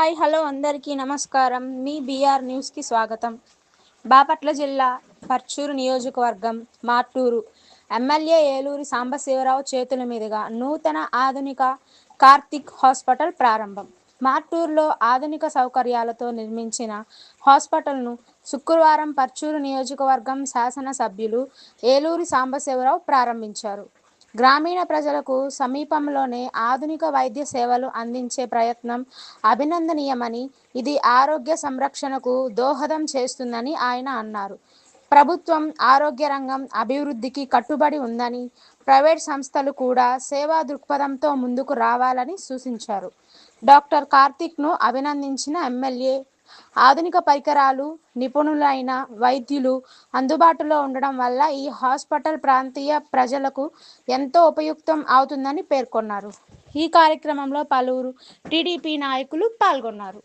Hi hello అందరికీ నమస్కారం. మీ BR న్యూస్కి స్వాగతం. బాపట్ల జిల్లా పర్చూరు నియోజకవర్గం మార్టూరు ఎమ్మెల్యే ఏలూరి సాంబశివరావు చేతుల మీదుగా నూతన ఆధునిక కార్తిక్ హాస్పిటల్ ప్రారంభం. మార్టూరులో ఆధునిక సౌకర్యాలతో నిర్మించిన హాస్పిటల్ను శుక్రవారం పర్చూరు నియోజకవర్గం శాసనసభ్యులు ఏలూరి సాంబశివరావు ప్రారంభించారు. గ్రామీణ ప్రజలకు సమీపంలోనే ఆధునిక వైద్య సేవలు అందించే ప్రయత్నం అభినందనీయమని, ఇది ఆరోగ్య సంరక్షణకు దోహదం చేస్తుందని ఆయన అన్నారు. ప్రభుత్వం ఆరోగ్య రంగం అభివృద్ధికి కట్టుబడి ఉందని, ప్రైవేట్ సంస్థలు కూడా సేవా దృక్పథంతో ముందుకు రావాలని సూచించారు. డాక్టర్ కార్తిక్ను అభినందించిన ఎమ్మెల్యే, ఆధునిక పరికరాలు, నిపుణులైన వైద్యులు అందుబాటులో ఉండడం వల్ల ఈ హాస్పిటల్ ప్రాంతీయ ప్రజలకు ఎంతో ఉపయుక్తం అవుతుందని పేర్కొన్నారు. ఈ కార్యక్రమంలో పలువురు టీడీపీ నాయకులు పాల్గొన్నారు.